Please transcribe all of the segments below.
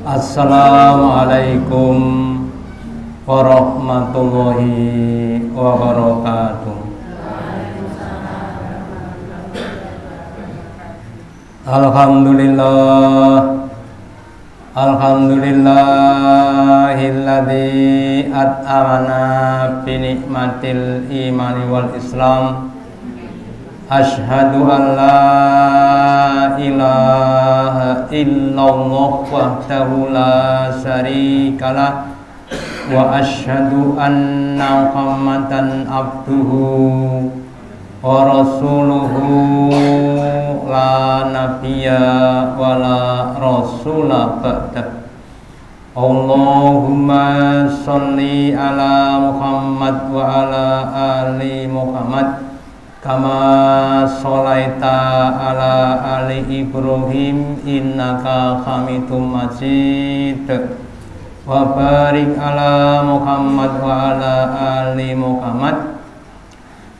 Assalamualaikum warahmatullahi wabarakatuh. Alhamdulillahilladzi at'amana bi nikmatil imani wal islam. Asyhadu an la ilaha illallah wahdahu la syarikalah wa asyhadu anna Muhammadan abduhu wa rasuluhu la nabiyya wa la rasula ba'dah. Allahumma sholli ala Muhammad wa ala ali Muhammad kama sholaita ala ali Ibrahim innaka hamidum majid. Wa barik ala Muhammad wa ala ali Muhammad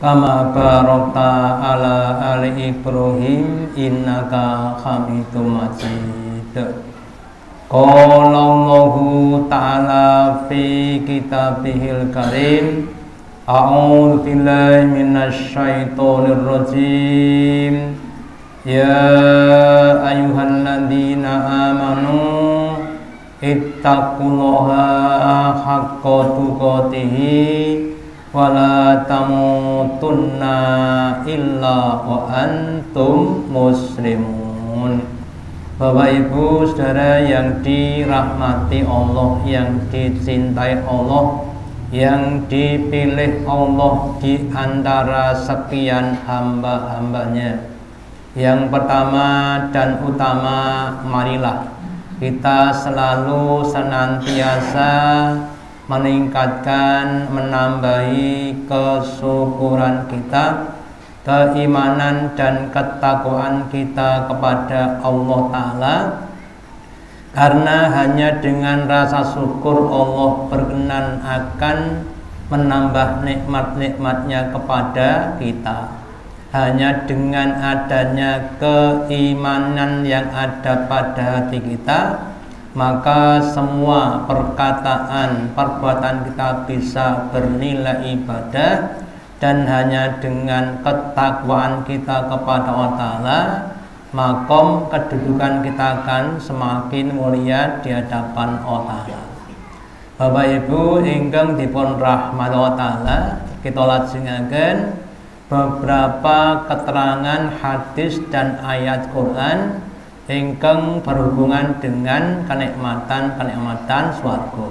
kama barakta ala ali Ibrahim innaka hamidum majid. Qala Allahu ta'ala fi kitabihil karim. A'udzu billahi minasy syaithanir rajim. Ya ayyuhalladzina amanu ittaqullaha haqqa tuqatih wa la tamutunna illa wa antum muslimun. Bapak Ibu Saudara yang dirahmati Allah, yang dicintai Allah, yang dipilih Allah di antara sekian hamba-hambanya. Yang pertama dan utama, marilah kita selalu senantiasa meningkatkan, menambahi kesyukuran kita, keimanan dan ketakwaan kita kepada Allah Ta'ala. Karena hanya dengan rasa syukur Allah berkenan akan menambah nikmat-nikmatnya kepada kita. Hanya dengan adanya keimanan yang ada pada hati kita, maka semua perkataan, perbuatan kita bisa bernilai ibadah. Dan hanya dengan ketakwaan kita kepada Allah Ta'ala, makom kedudukan kita akan semakin mulia di hadapan Allah Ta'ala. Bapak Ibu ingkang dipun rahmati Allah Ta'ala, kita lajengaken beberapa keterangan hadis dan ayat Quran ingkang berhubungan dengan kenikmatan swarga.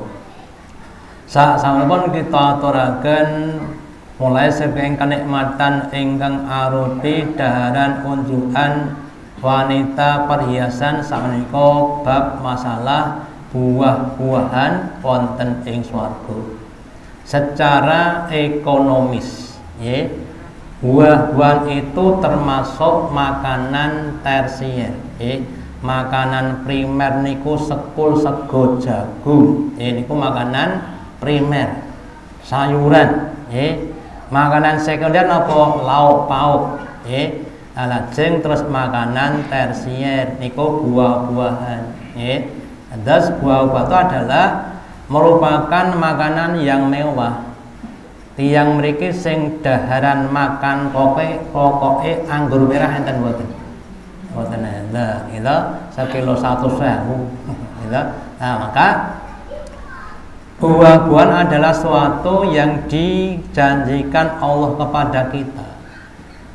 Sasampunipun kita aturaken mulai saking kenikmatan ingkang arupi daharan unjukan wanita perhiasan sakmenika bab masalah buah-buahan wonten ing swarga. Secara ekonomis, ya, buah-buahan itu termasuk makanan tersier, ya. Makanan primer niku sekul, sego, jagung, ya, niku makanan primer, sayuran, ya. Makanan sekunder napa lauk pauk, ya. Lajeng terus makanan tersier niku buah-buahan, ya. Terus buah-buah itu adalah merupakan makanan yang mewah. Tiang mriki sing daharan makan pokoke anggur merah enten mboten? Mboten ada. Itu sekilo 100.000. Gitu. Nah, maka buah-buahan adalah suatu yang dijanjikan Allah kepada kita.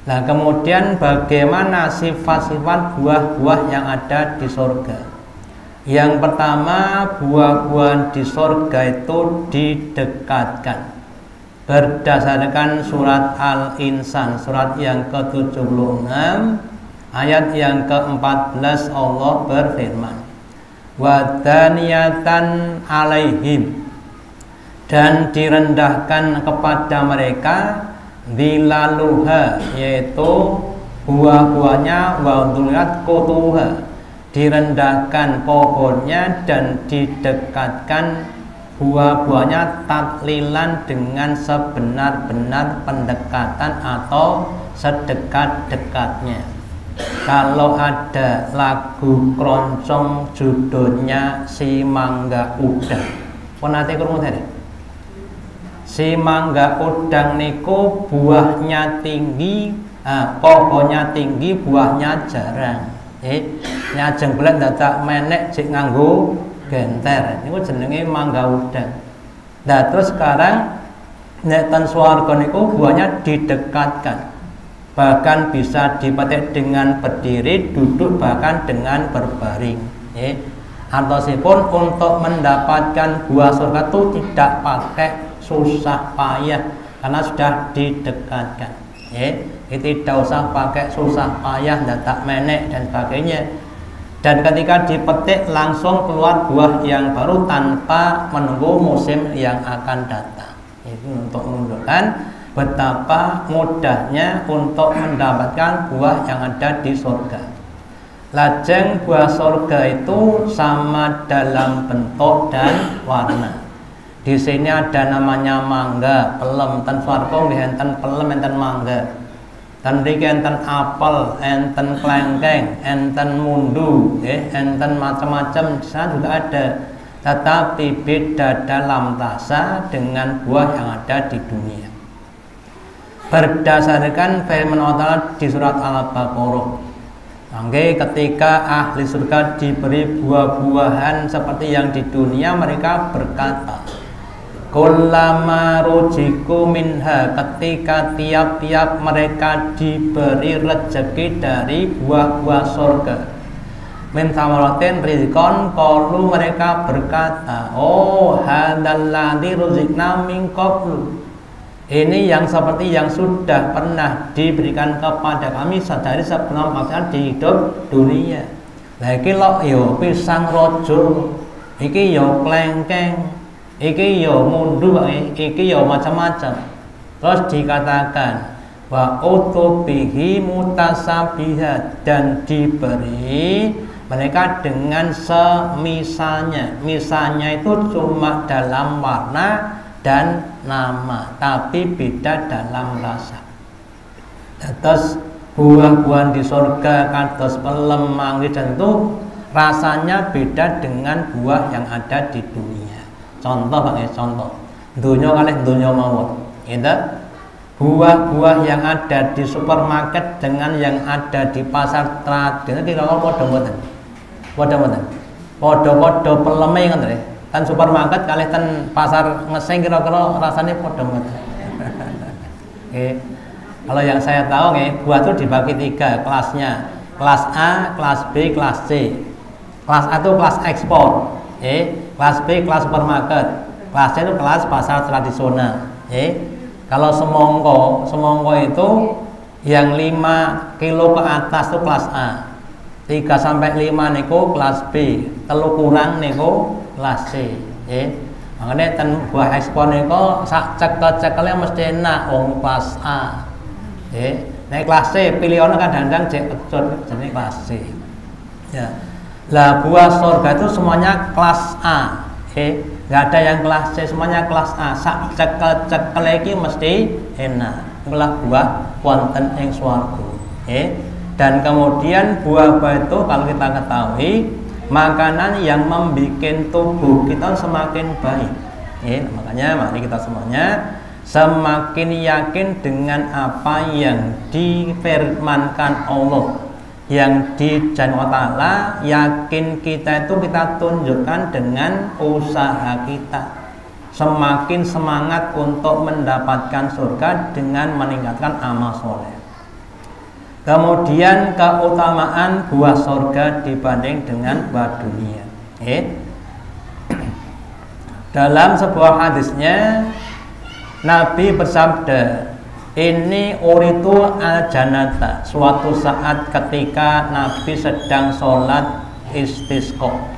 Nah, kemudian bagaimana sifat-sifat buah-buah yang ada di surga? Yang pertama, buah-buahan di surga itu didekatkan. Berdasarkan surat Al-Insan, surat yang ke-76, ayat yang ke-14, Allah berfirman, wadaniyatan alaihim, dan direndahkan kepada mereka dilaluha, yaitu buah-buahnya, waduliat kotuha, direndahkan pohonnya dan didekatkan buah-buahnya taklilan dengan sebenar-benar pendekatan atau sedekat-dekatnya. kalau ada lagu keroncong judulnya Si Mangga Udang. Pun ate krungu tadi. Si Mangga Udang niku buahnya tinggi, pohonnya tinggi, buahnya jarang. Nyajeng bulan dadak menek cek nganggo genter. Niku jenenge mangga udang. Nah terus sekarang nek ten swarga niku buahnya didekatkan. Bahkan bisa dipetik dengan berdiri, duduk, bahkan dengan berbaring. Artosipun untuk mendapatkan buah surga itu tidak pakai susah payah karena sudah didekatkan. Itu tidak usah pakai susah payah, dadak menek dan sebagainya. Dan ketika dipetik langsung keluar buah yang baru tanpa menunggu musim yang akan datang. Itu untuk menunjukkan betapa mudahnya untuk mendapatkan buah yang ada di surga. Lajeng buah surga itu sama dalam bentuk dan warna. Di sini ada namanya mangga, pelem, ten swarga nggih enten pelem, enten mangga. Ten mriki enten apel, enten klengkeng, enten mundu, enten macam-macam, di sana juga ada. Tetapi beda dalam rasa dengan buah yang ada di dunia. Berdasarkan firman Allah di surat Al-Baqarah, ketika ahli surga diberi buah-buahan seperti yang di dunia, mereka berkata, kullama rujiku minha, ketika tiap-tiap mereka diberi rezeki dari buah-buah surga, min thamaratin rizqan, qalu, mereka berkata, oh hadzalladzi ruzikna min qablu, ini yang seperti yang sudah pernah diberikan kepada kami dari sebelum maksudnya di hidup dunia. Lah iki lho ya pisang rojo, iki ya klengkeng, iki yo mundu, iki yo macam-macam. Terus dikatakan wa utubihi mutasabihat, dan diberi mereka dengan semisalnya. Misalnya itu cuma dalam warna dan nama, tapi beda dalam rasa. Terus buah-buahan di surga kados pelem, mangga, dan itu rasanya beda dengan buah yang ada di dunia. Contoh Pak, contoh dunia kalih dunia mawon. Buah-buah yang ada di supermarket dengan yang ada di pasar tradisional kira-kira padha mboten? Padha mboten? Padha-padha peleme ngoten nggih. Kan supermarket kalih ten pasar ngeseng kira-kira rasanya padha mboten. Kalau yang saya tahu buah itu dibagi 3 kelasnya. Kelas A, kelas B, kelas C. Kelas A itu kelas ekspor. Kelas B kelas supermarket, kelas C itu kelas pasar tradisional. Kalau semongko itu yang 5 kilo ke atas itu kelas A, 3 sampai 5 niku kelas B, 3 kurang niku kelas C. Makanya ten buah ekspor niku sak cekel-cekelnya mesti enak wong kelas A. Nek kelas C pilihane kadang-kadang jek kecut jenenge kelas C. Ya. Lah buah surga itu semuanya kelas A. Nggak ada yang kelas C, semuanya kelas A. Sak cekel-cekel iki mesti enak. Itulah buah wonten ing swarga. Dan kemudian buah-buah itu kalau kita ketahui makanan yang membuat tubuh kita semakin baik. Makanya mari kita semuanya semakin yakin dengan apa yang difirmankan Allah, yang dijanjikan ta'ala, yakin kita itu kita tunjukkan dengan usaha kita. Semakin semangat untuk mendapatkan surga dengan meningkatkan amal soleh. Kemudian keutamaan buah surga dibanding dengan buah dunia. Dalam sebuah hadisnya Nabi bersabda, ini uritu al-janata, suatu saat ketika Nabi sedang sholat istisqa.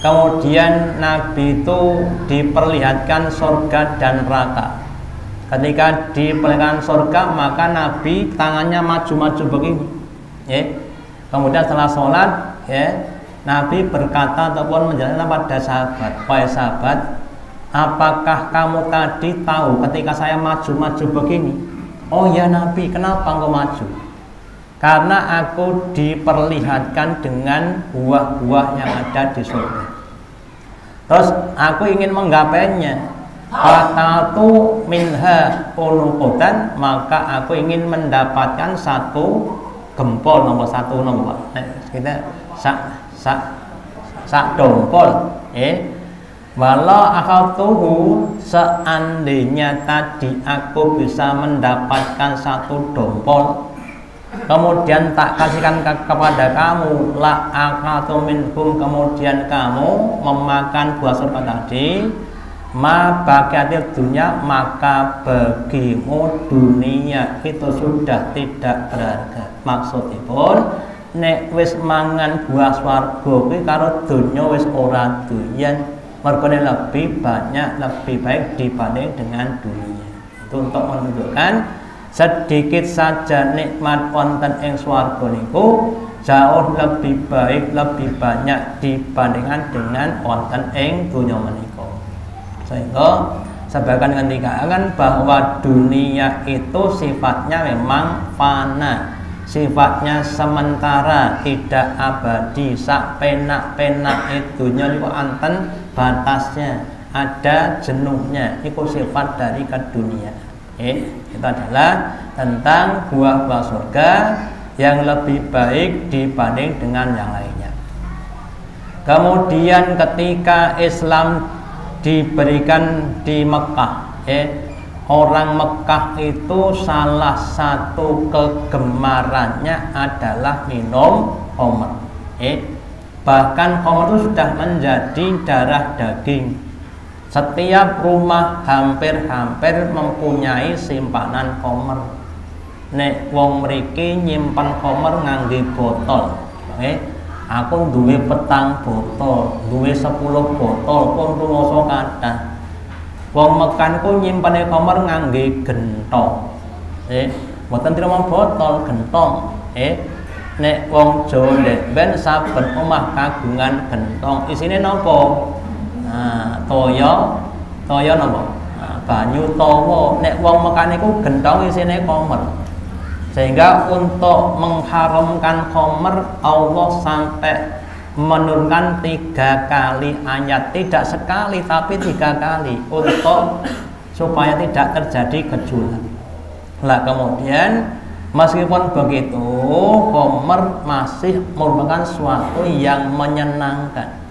Kemudian Nabi itu diperlihatkan surga dan neraka. Ketika diperlihatkan surga, maka Nabi tangannya maju-maju begini. Kemudian setelah sholat, Nabi berkata ataupun menjelaskan pada sahabat, wahai sahabat, apakah kamu tadi tahu ketika saya maju-maju begini? Oh ya Nabi, kenapa engkau maju? karena aku diperlihatkan dengan buah-buah yang ada di surga. Terus aku ingin menggapainya. Fatatu minha unuqotan, maka aku ingin mendapatkan satu gempol, nomor satu nomor. Kita sak dompol. Walau akhadtuhu, seandainya tadi aku bisa mendapatkan satu dompol, kemudian tak kasihkan kepada kamu, la akhadtu minhum, kemudian kamu memakan buah surga tadi, ma baqiyatil dunya, maka bagimu dunia itu sudah tidak berharga. Maksudipun nek wis mangan buah swarga kuwi karo dunya wis ora doyan. Mergane lebih banyak, lebih baik dibanding dengan dunia. Itu untuk menunjukkan sedikit saja nikmat wonten ing swarga niku jauh lebih baik, lebih banyak dibandingkan dengan wonten ing dunya menika. Sehingga sebagian ngendikaken bahwa dunia itu sifatnya memang fana, sifatnya sementara, tidak abadi. Sak penak-penak dunya niku anten batasnya, ada jenuhnya. Itu sifat dari kedunia. Itu adalah tentang buah-buah surga yang lebih baik dibanding dengan yang lainnya. Kemudian ketika Islam diberikan di Mekah, orang Mekah itu salah satu kegemarannya adalah minum khamr. Bahkan khamr itu sudah menjadi darah daging. Setiap rumah hampir-hampir mempunyai simpanan khamr. Nek wong mriki nyimpen khamr ngangge botol. Aku duwe 4 botol, duwe 10 botol pun rumoso kathah. Wong Mekah ku nyimpene khamr ngangge gentong. Mboten trimo botol, gentong. Nek wong Jawa ndek ben saben omah kagungan gentong. Isine napa? Toya napa? Banyu tawa. Nek wong Mekah niku gentong isine khamr. Sehingga untuk mengharamkan khamr, Allah sampai menurunkan 3 kali ayat, tidak sekali tapi 3 kali, untuk supaya tidak terjadi gejolak. Lah kemudian meskipun begitu, khamr masih merupakan suatu yang menyenangkan.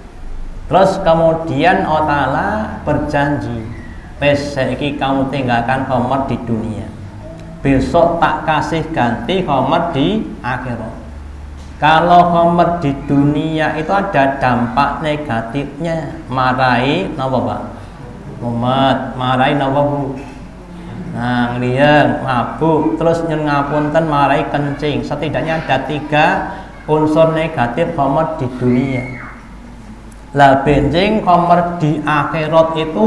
Terus kemudian Allah Ta'ala berjanji, wes saiki kamu tinggalkan khamr di dunia, besok tak kasih ganti khamr di akhirat. Kalau khamr di dunia itu ada dampak negatifnya, marai napa Pak? Mumet, marai napa Bu? Nah, ngliyeng, mabuk, terus nyen ngapunten marai kencing. Setidaknya ada 3 unsur negatif khamr di dunia. Lah benjing khamr di akhirat itu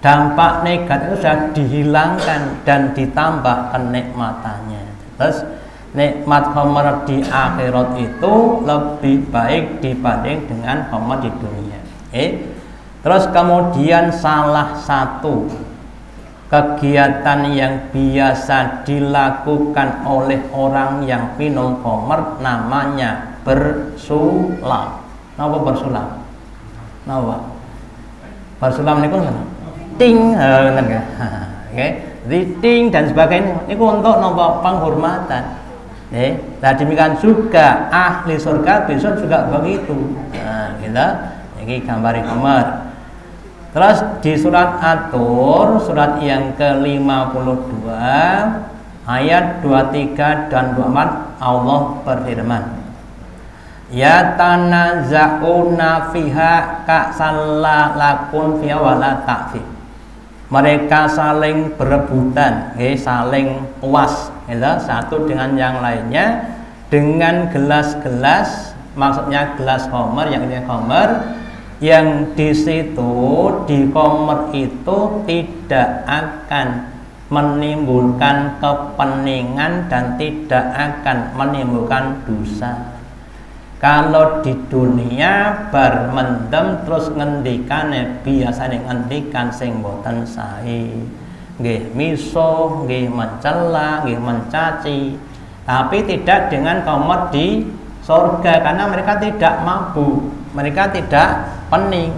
dampak negatif itu sudah dihilangkan dan ditambah kenikmatannya. Terus nikmat khamr di akhirat itu lebih baik dibanding dengan khamr di dunia. Terus kemudian salah satu kegiatan yang biasa dilakukan oleh orang yang minum khamr namanya bersulam. Napa bersulam? Napa? Bersulam niku ting, jadi ting dan sebagainya. Ini untuk nomor penghormatan. Nah demikian juga ahli surga besok juga begitu. Nah, kita ini gambar khamr. Terus di surat At-Tur, surat yang ke-52 ayat 23 dan 24, Allah berfirman, ya tanaza'una fiha ka'salla lakun fiha wala ta'fi. Mereka saling berebutan, saling puas, satu dengan yang lainnya dengan gelas-gelas, maksudnya gelas khamr, yang ini khamr, yang di situ di khamr itu tidak akan menimbulkan kepeningan dan tidak akan menimbulkan dosa. Kalau di dunia bar mendem terus ngendikane biasane ngendikan sing boten sae, nggih miso, nggih mencela, nggih mencaci. tapi tidak dengan komer di surga karena mereka tidak mabuk, mereka tidak pening.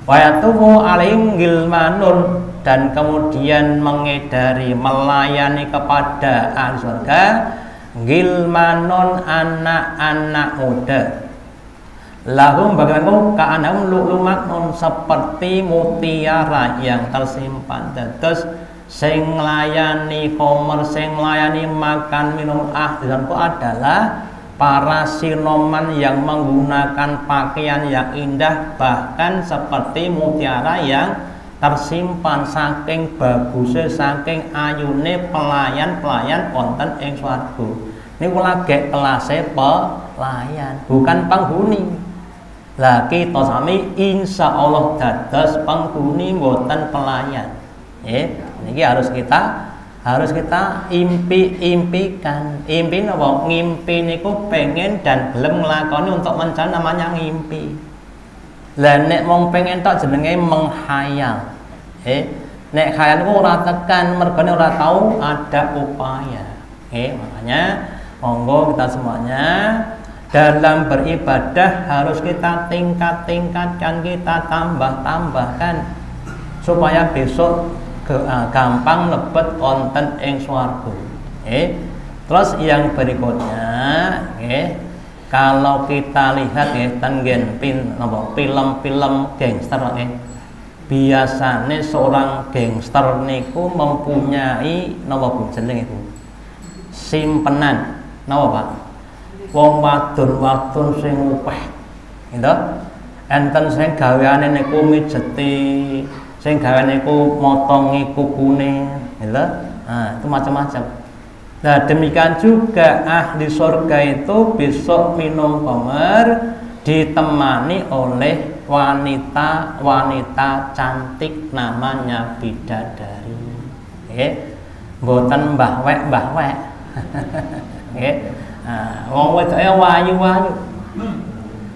Wa yatufu alaihim gilmanun, dan kemudian mengedari melayani kepada ahli surga gilmanun, anak-anak muda. Lahum bagaimana ka'anahum lu'lumatun, seperti mutiara yang tersimpan. Terus sing nglayani komer, sing nglayani makan minum ahli surga adalah para sinoman yang menggunakan pakaian yang indah, bahkan seperti mutiara yang tersimpan. Saking bagusnya, saking ayune pelayan-pelayan wonten ing swarga. Niku lagi kelasé pelayan, bukan penghuni. Lah kita sami insyaallah dados penghuni mboten pelayan. Niki harus kita impi-impikan. Impi napa? Ngimpi niku pengen dan gelem nglakoni untuk mencari namanya ngimpi. Lah nek mung pengen tok jenenge menghayal. Nek khayal niku ora tekan, mergane ora tahu ada upaya. Makanya monggo kita semuanya dalam beribadah harus kita tingkat-tingkatkan, kita tambah-tambahkan supaya besok gampang lebet wonten ing swarga. Terus yang berikutnya, kalau kita lihat tenggen film-film gangster, biasanya seorang gangster niku mempunyai napa Bu jeneng itu? Simpenan. Napa Pak? Wong wadon-wadon sing upeh. Gitu. Enten sing gaweane niku mijeti, sing gaweane niku motongi kukune, gitu. Itu macam-macam. Nah, demikian juga ahli surga itu besok minum khamr ditemani oleh wanita-wanita cantik namanya bidadari. Mboten mbahwek-mbahwek. Wong wedoke wayu-wayu.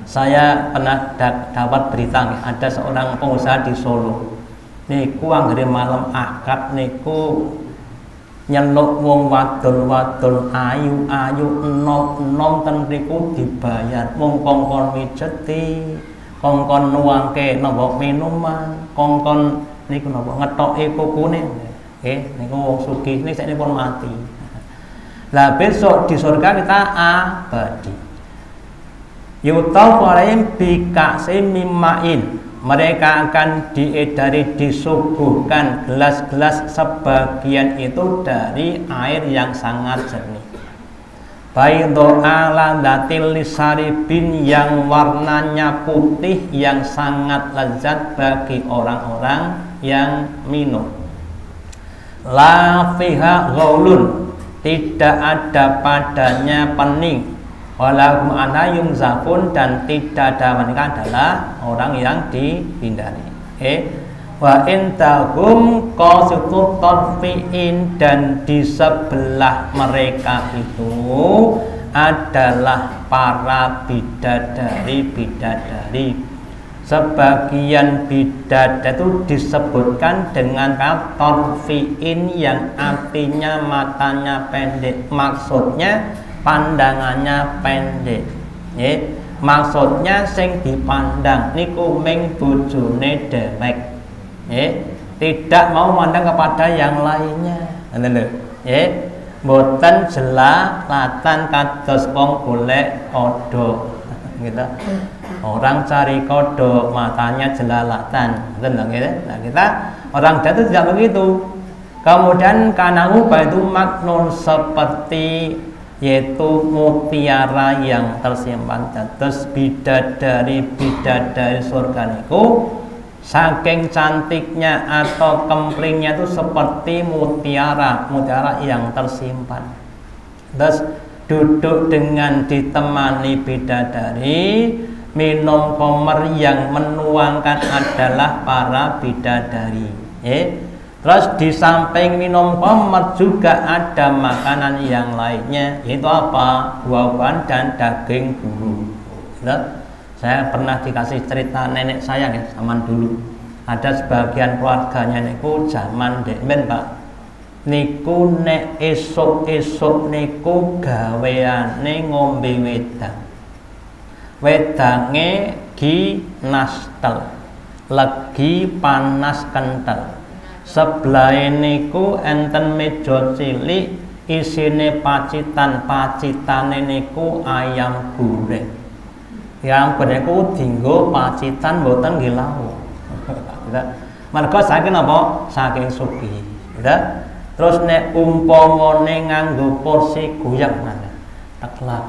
Saya pernah dapat berita ada seorang pengusaha di Solo. Niku anggere malam akad niku nyeluk wong wadon-wadon ayu-ayu enom-enom ten niku dibayar mung kongkon mijeti, kongkon nuangke napa minuman, kongkon niku napa ngetoke kukune. Niku wong sugih niki saknipun mati. Lah besok di surga kita abadi. Yutafu alaihim bika'sin mimmain. Mereka akan diedari, disuguhkan gelas-gelas, sebagian itu dari air yang sangat jernih. Baydha ladatil lisaribin, yang warnanya putih yang sangat lezat bagi orang-orang yang minum. La fiha ghaulun, tidak ada padanya pening. Walahum anha yunzafun, dan tidak ada mereka adalah orang yang dihindari. Wa intahum qasitut tarfiin, dan di sebelah mereka itu adalah para bidadari. Sebagian bidadari itu disebutkan dengan kata tarfiin yang artinya matanya pendek, maksudnya pandangannya pendek. Maksudnya sing dipandang niku ming bojone dhewek. Tidak mau mandang kepada yang lainnya. Mboten jelalatan kados wong golek kodhok. Gitu. Orang cari kodok matanya jelalatan. Nah, kita orang itu tidak begitu. Kemudian kanahu baitu maknun, seperti yaitu mutiara yang tersimpan. Terus bidadari surga niku saking cantiknya atau kemplingnya itu seperti mutiara yang tersimpan. Terus duduk dengan ditemani bidadari, minum khamr yang menuangkan adalah para bidadari. Terus di samping minum khamr juga ada makanan yang lainnya, yaitu apa? Buah-buahan dan daging burung. Saya pernah dikasih cerita nenek saya zaman dulu. Ada sebagian keluarganya niku zaman dekmen Pak. niku nek esuk-esuk niku gaweane ngombe wedang. Wedange gi nastel, legi panas kental. Sebelah niku enten meja cilik isine pacitan, pacitane niku ayam goreng. Yang niku dienggo pacitan mboten nggih lawuh. Mergo saking apa? Saking sugih. Terus nek umpamane nganggo porsi goyak mana? Teklak.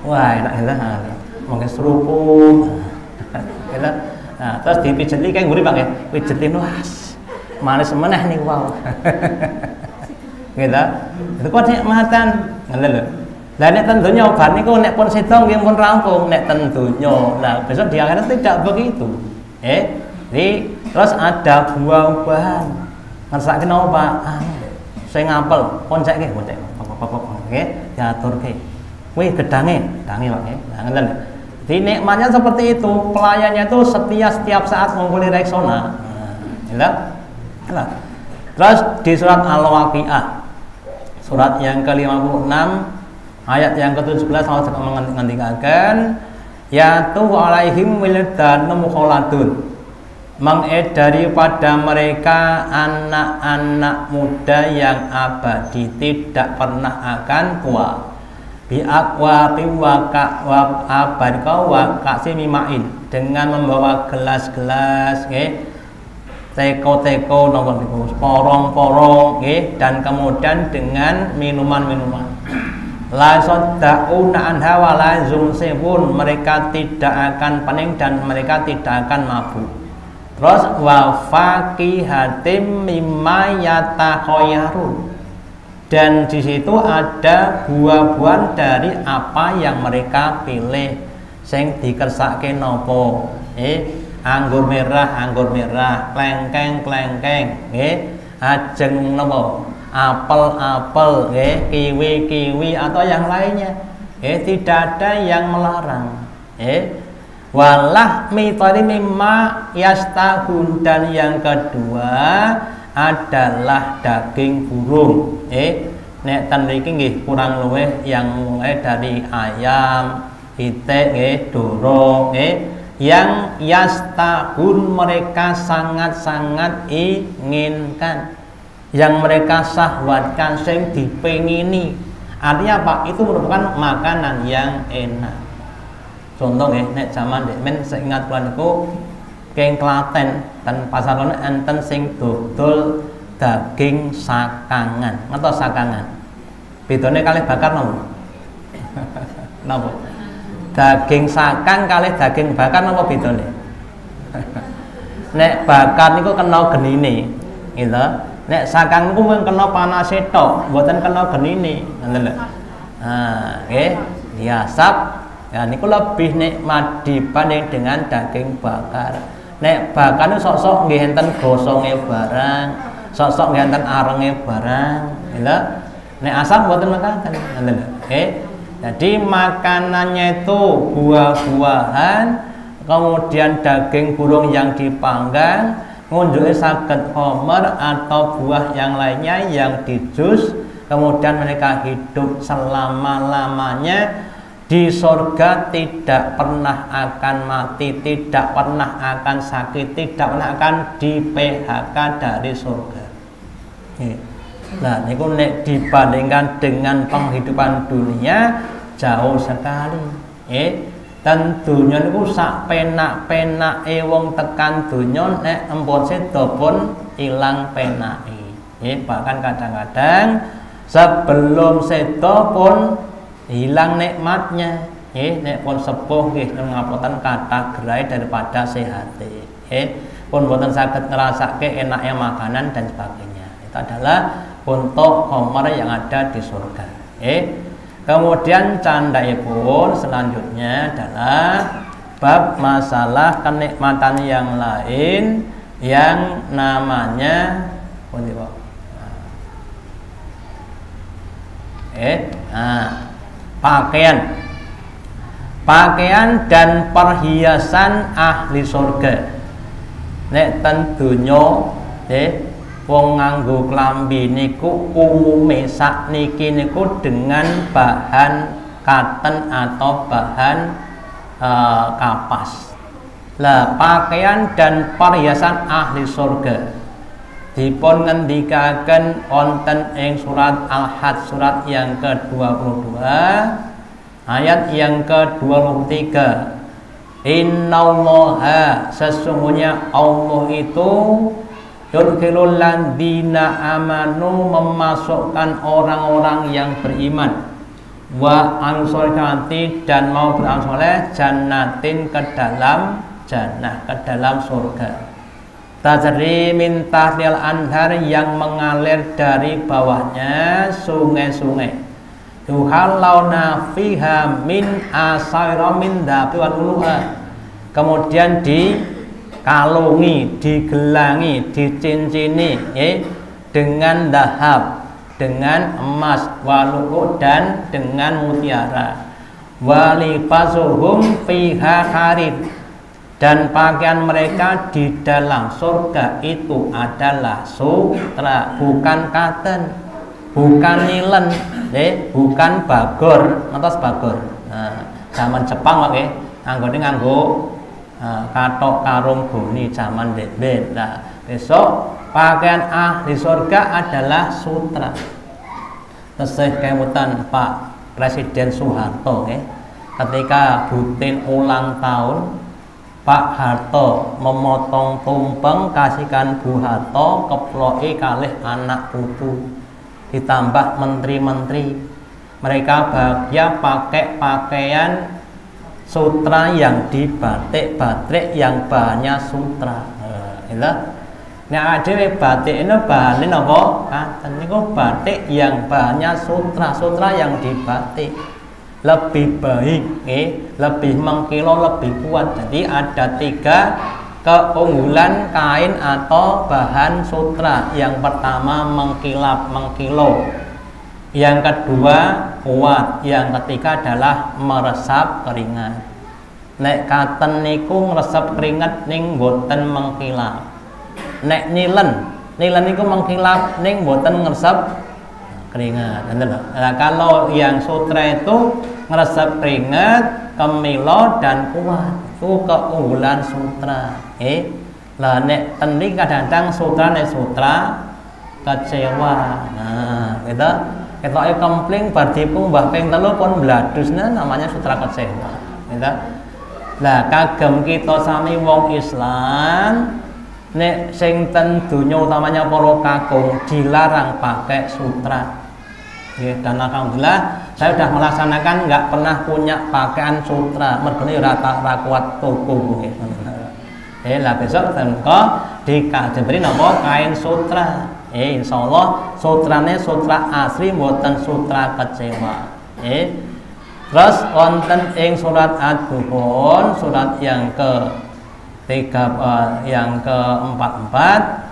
Wah, enak mongke seruput. Nah, terus dipijeti kayak nguri Pak ya. Pijetin was. Manis meneh niku wau. Gitu. Itu kok nikmatan. Ngono lho. Lah nek ten donya obat niku nek pun sida nggih pun rampung, nek ten donya. Nah, besok di akhirat tidak begitu. Jadi terus ada buah-buahan. Ngersake napa? Sing ngapel, poncek nggih, poncek. Nggih, diaturke. Kuwi gedange Pak nggih. Nah, ngoten lho. Jadi nikmatnya seperti itu, pelayannya itu setiap saat mengumpuli reksona. Nah, terus di surat Al-Waqiah, surat yang ke-56, ayat yang ke-17 Allah mengendikakan, yatu alaihim wildanun mukhalladun, mengedari pada mereka anak-anak muda yang abadi, tidak pernah akan tua. Biaqwaqi mimain, dengan membawa gelas-gelas teko-teko porong-porong dan kemudian dengan minuman-minuman. La saddaquna anha wa la yunzibun, mereka tidak akan pening dan mereka tidak akan mabuk. Terus wa faqihatim mimma yatakhayyarun, dan di situ ada buah-buahan dari apa yang mereka pilih. Sing dikersake nopo? Anggur merah, klengkeng, ajeng nopo? Apel, kiwi atau yang lainnya. Tidak ada yang melarang. Walah mitari mimma yastahun, dan yang kedua adalah daging burung. Nek ten mriki nggih kurang luwih yang mulai dari ayam, itik, doro, yang yastahun mereka sangat-sangat inginkan, yang mereka syahwatkan, sing dipengini. Artinya apa? Itu merupakan makanan yang enak. Contoh nek zaman men seingat kula niku keng Klaten dan pasar kono enten sing dodol daging sakangan. Ngertos sakangan? Bedane kalih bakar napa? Napa? Daging sakang kalih daging bakar napa bedane? Nek bakar niku kena genine, gitu. Nek sakang niku mung kena panase tok, mboten kena genine. Ngoten lho. Nggih, diasap. Ya niku lebih nikmat dibanding dengan daging bakar. Nek bakar niku sok-sok nggih enten gosonge barang, sok-sok nggih enten arenge barang, lho. Nek asam mboten mekaten, ngoten lho. Jadi makanannya itu buah-buahan, kemudian daging burung yang dipanggang, ngunjuke saged homer atau buah yang lainnya yang dijus, kemudian mereka hidup selama-lamanya di surga, tidak pernah akan mati, tidak pernah akan sakit, tidak pernah akan di PHK dari surga. Nah, niku nek dibandingkan dengan penghidupan dunia jauh sekali. Tentunya niku sak penak-penake wong tekan donya nek empun sedo pun ilang penake. Bahkan kadang-kadang sebelum sedo pun hilang nikmatnya. Nek pun sepuh nggih ngapunten kathah gerai daripada sehat. Pun boten saged ngrasake enaknya makanan dan sebagainya. Itu adalah untuk khomer yang ada di surga. Kemudian candhaipun selanjutnya adalah bab masalah kenikmatan yang lain yang namanya pakaian dan perhiasan ahli surga. Nek ten donya wong nganggo klambi niku umume sakniki niku dengan bahan katen atau bahan kapas. Lah pakaian dan perhiasan ahli surga dipun ngendikaken wonten ing surat Al-Hajj surat yang ke-22 ayat yang ke-23. Innallaha, sesungguhnya Allah itu yudkhilul ladzina amanu, memasukkan orang-orang yang beriman, wa amsolati, dan mau beramal soleh, jannatin, ke dalam jannah, ke dalam surga, tajri min tahlil anhar, yang mengalir dari bawahnya sungai-sungai, tuhallawna fiha min asaira min dhabi wal uluha, kemudian dikalungi, digelangi, dicincini dengan dahab, dengan emas, walu'u, dan dengan mutiara, walibasuhum fiha harir, dan pakaian mereka di dalam surga itu adalah sutra, bukan katen, bukan nilen, bukan bagor, ngertos bagor. Nah, zaman Jepang oke, nganggo katok karung goni zaman ben. Nah, besok pakaian ahli surga adalah sutra. Tesih kemutan Pak Presiden Soeharto ketika Butin ulang tahun, Pak Harto memotong tumpeng kasihkan Bu Harto, keploki kalih anak putu, ditambah menteri-menteri, mereka bahagia pakai pakaian sutra yang dibatik batrik yang bahannya sutra. Nah, ada batik ini bahannya apa? Katen niku batik yang bahannya sutra, sutra yang dibatik lebih baik, lebih mengkilauan, lebih kuat. Jadi ada 3 keunggulan kain atau bahan sutra. Yang pertama mengkilap, mengkilau. Yang kedua kuat. Yang ketiga adalah meresap keringat. Nek katen niku meresap keringat ning boten mengkilap. Nek nilen niku mengkilap ning boten meresap keringat. Nah, kalau yang sutra itu meresap keringat, kemilo, dan kuat, itu keunggulan sutra. Lah nek tendi kadang-kadang sutra kecewa. Nah, kita komplain bar dipung mbah ping 3 pun bladusna, namanya sutra kecewa. Lah kagem kita sami wong Islam, nek sing ten donya utamanya para kakung dilarang pakai sutra. Dan alhamdulillah saya sudah melaksanakan, nggak pernah punya pakaian sutra, mergone rata rakuat toko. Lah besok tengko diberi nama kain sutra. Insyaallah sutrane sutra asli, mboten sutra kecewa. Terus wonten ing surat Ad-Dukhan surat yang ke-44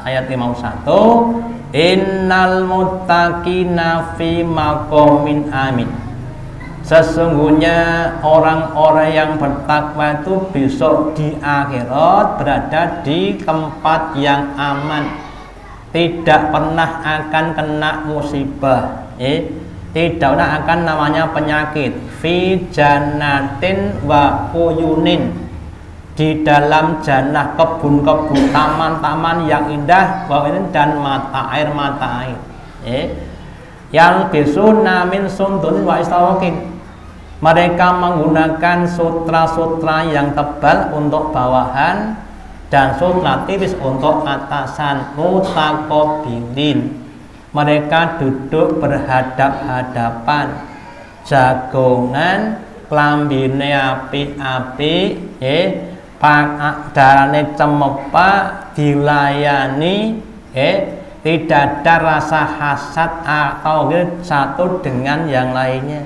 ayat 51, innal muttaqina fi maqamin amin, sesungguhnya orang-orang yang bertakwa itu besok di akhirat berada di tempat yang aman, tidak pernah akan kena musibah, tidak pernah akan namanya penyakit, fi jannatin wa uyunin, di dalam jannah, kebun-kebun, taman-taman yang indah, dan mata air yang bisuna min sundun wa istawakin, mereka menggunakan sutra-sutra yang tebal untuk bawahan dan sutra tipis untuk atasan, mutaqabilin, mereka duduk berhadap-hadapan, jagongan klambine api-api, darane cemepak, dilayani, tidak ada rasa hasad atau satu dengan yang lainnya.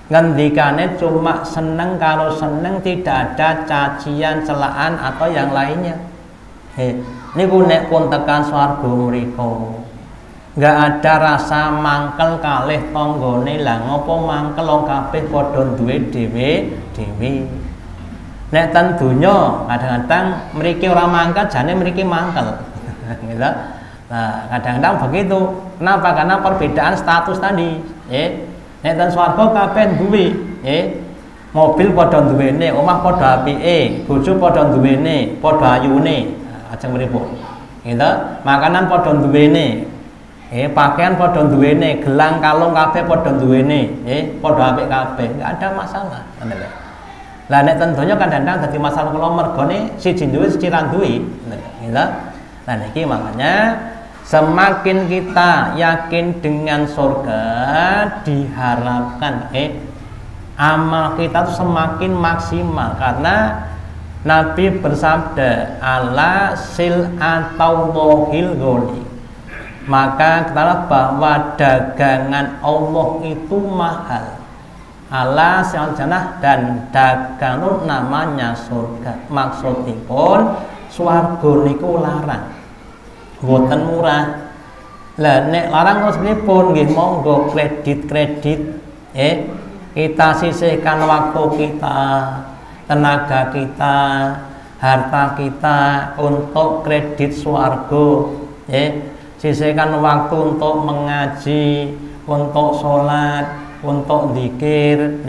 Ngendikane cuma seneng, kalau seneng tidak ada cacian, celaan atau yang lainnya. Niku nek pun tekan swarga mriku, nggak ada rasa mangkel kalih tanggane. Lah ngopo mangkel wong kabeh padha duwe dhewe-dhewe. Nek ten donya kadang-kadang mriki ora mangkel, jane mriki mangkel. Gitu. Nah, kadang-kadang begitu. Kenapa? Karena perbedaan status tadi. Nek ten swarga kabeh duwe, mobil padha duwene, omah padha apike, bojo padha duwene, padha ayune. Ajeng mripun. Gitu. Makanan padha duwene. Pakaian padha duwene, gelang kalung kabeh padha duwene, padha apik kabeh, enggak ada masalah. Lah nek ten donya kadang-kadang dadi masalah kula mergone siji duwe siji ra duwe. Gitu. Nah niki makanya semakin kita yakin dengan surga, diharapkan amal kita tuh semakin maksimal, karena Nabi bersabda ala sil atau lohil goli, maka kita lihat bahwa dagangan Allah itu mahal. Ala sil jannah, dan dagang namanya surga. Maksudipun swarga niku larang, boten murah. Lah nek larang terus pripun? Nggih monggo kredit-kredit, kita sisihkan waktu kita, tenaga kita, harta kita untuk kredit swarga. Sisihkan waktu untuk mengaji, untuk sholat, untuk zikir.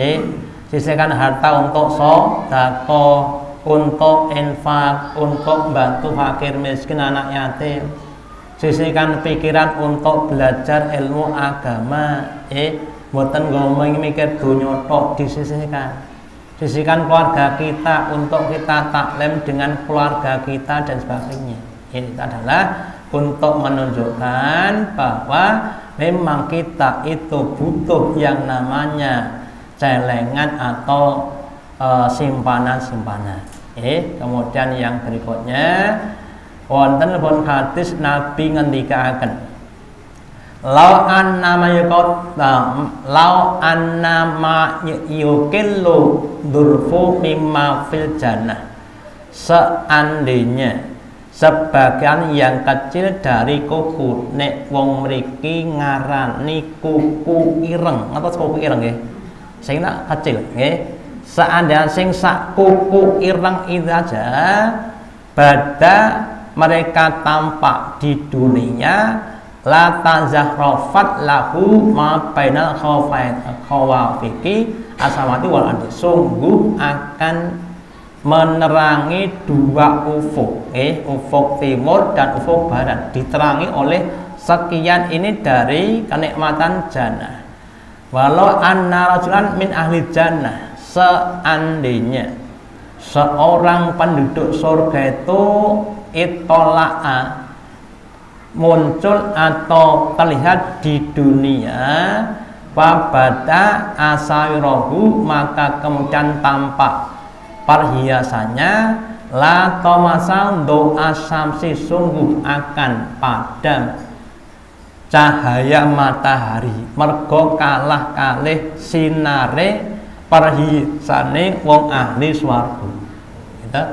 Sisihkan harta untuk sedekah, untuk infak, untuk bantu fakir miskin, anak yatim. Sisihkan pikiran untuk belajar ilmu agama, mboten ngomong mikir dunya tok, disisihkan. Sisihkan keluarga kita untuk kita taklim dengan keluarga kita dan sebagainya. Ini adalah untuk menunjukkan bahwa memang kita itu butuh yang namanya celengan atau simpanan-simpanan. Kemudian yang berikutnya wonten pun hadis Nabi ngendikaaken lau annama yukillu durfu mimma fil jannah, seandainya sebagian yang kecil dari kuku, nek wong mriki ngarani kuku ireng atau kuku ireng nggih, sing kecil nggih. Seandainya sing sak kuku ireng itu aja pada mereka tampak di dunia, la tazahrafat lahu ma bainal khawafiki asamati wal ardi, sungguh akan menerangi dua ufuk, ufuk timur dan ufuk barat, diterangi oleh sekian ini dari kenikmatan jannah. Walau anna rajulan min ahli jannah, seandainya seorang penduduk surga itu itola'a, muncul atau terlihat di dunia, wabada asawirahu, maka kemudian tampak perhiasannya, la tomasal doa syamsi, sungguh akan padam cahaya matahari, mergo kalah kalih sinare perhiasane wong ahli swarga. Gitu.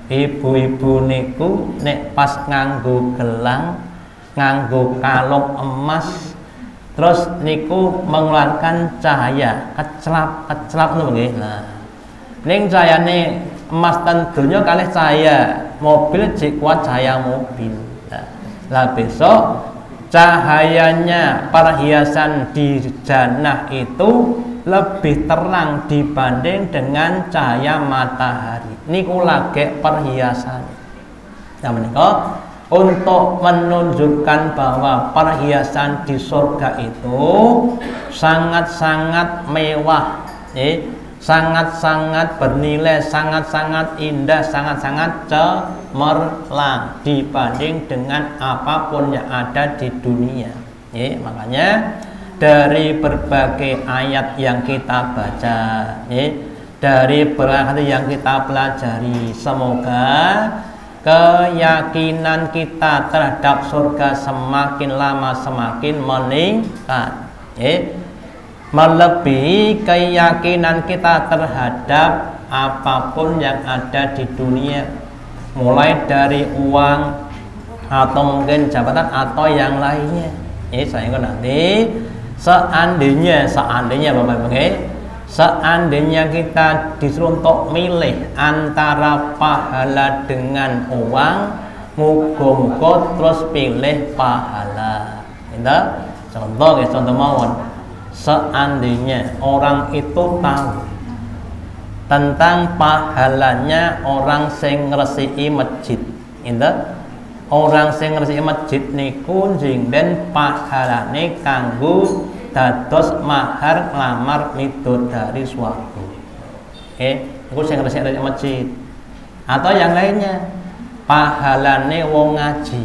Ibu-ibu niku nek pas nganggo gelang, nganggo kalung emas, terus niku mengeluarkan cahaya keclap-keclap ngono nggih. Nah, ning cahayane emas tentunya kalih cahaya mobil jek kuat cahaya mobil. Lah besok cahayanya perhiasan di jannah itu lebih terang dibanding dengan cahaya matahari. Niku lagi perhiasan. Nah menika untuk menunjukkan bahwa perhiasan di surga itu sangat-sangat mewah, sangat-sangat bernilai, sangat-sangat indah, sangat-sangat cemerlang dibanding dengan apapun yang ada di dunia. Makanya dari berbagai ayat yang kita baca, dari berbagai yang kita pelajari, semoga keyakinan kita terhadap surga semakin lama semakin meningkat, melebihi keyakinan kita terhadap apapun yang ada di dunia, mulai dari uang atau mungkin jabatan atau yang lainnya. Saya nanti seandainya Bapak Ibu, seandainya kita disuruh untuk milih antara pahala dengan uang, muga-muga terus pilih pahala. Contoh ya, contoh mawon. Seandainya orang itu tahu tentang pahalanya orang sing ngresiki masjid, orang sing ngresiki masjid niku jingden pahalane kanggo dados mahar nglamar midodari swarga. Iku sing ngresiki masjid. Atau yang lainnya, pahalane wong ngaji.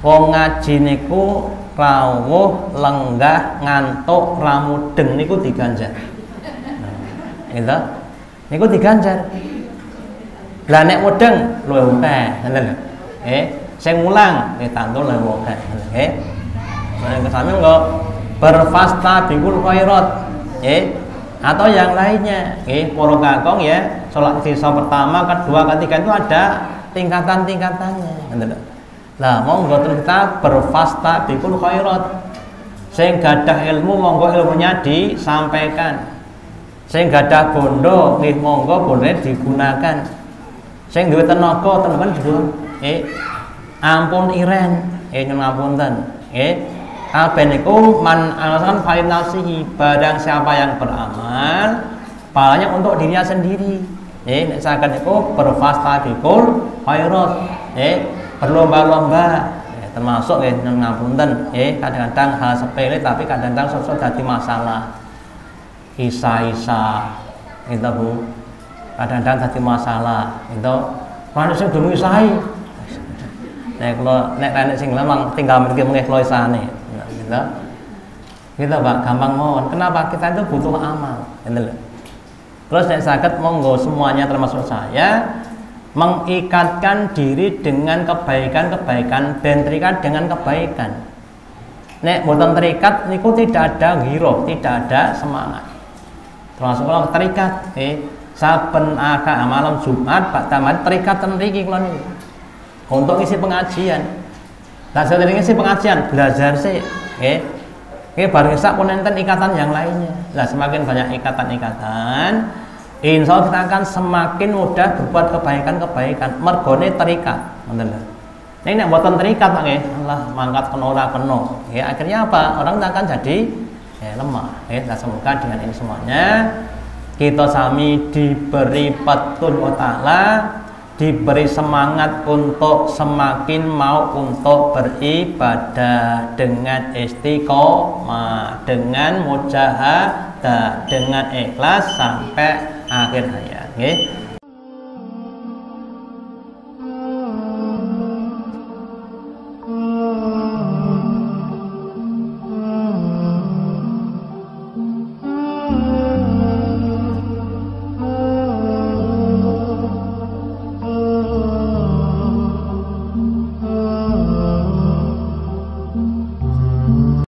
Wong ngaji niku rawuh lenggah ngantuk ramudeng niku diganjar. Niku diganjar. Lah nek mudeng luwih akeh, ngoten lho. Sing mulang tantu luwih akeh. Kesami kok berfasta bikul khairat. Atau yang lainnya, para kakong ya, sholat desa pertama, kedua, ketiga itu ada tingkatan-tingkatannya. Lah monggo terus kita berfasta bikul khairat. Sing gadah ilmu monggo ilmunya disampaikan. Sing gadah bondo nggih monggo boleh digunakan. Sing duwe tenaga tenaga juga ampun iren nyuwun ngapunten. Kabeh niku man alasan falin nafsihi, barang siapa yang beramal pahalanya untuk dirinya sendiri. Nek saged niku berfasta bikul khairat. Berlomba-lomba, termasuk ngapunten, kadang-kadang hal sepele tapi kadang-kadang sosok jadi masalah. Isa-isa, itu Bu, kadang-kadang jadi masalah. Itu manusia belum isahi. Nek sing lemang tinggal mriki kula isane. Gitu Pak, gampang mohon. Kenapa kita itu butuh amal? Terus nek saged monggo semuanya termasuk saya mengikatkan diri dengan kebaikan-kebaikan dan terikat dengan kebaikan. Nek mboten terikat niku tidak ada giroh, tidak ada semangat. Termasuk kalau terikat, saben malam Jumat Pak Tamat terikat ten mriki kula niku. Untuk isi pengajian. Lah saya ngisi pengajian, belajar sih, bareng sak pun enten ikatan yang lainnya. Lah semakin banyak ikatan-ikatan, insya Allah kita akan semakin mudah berbuat kebaikan-kebaikan. Mergone terikat, ini nek buatan terikat Pak Allah mangkat kenora keno. Akhirnya apa? Orang akan jadi lemah. Nah, semoga dengan ini semuanya kita sami diberi petunjuk Ta'ala, diberi semangat untuk semakin mau untuk beribadah dengan istiqomah, dengan mujahadah, dengan ikhlas sampai akhir hayat.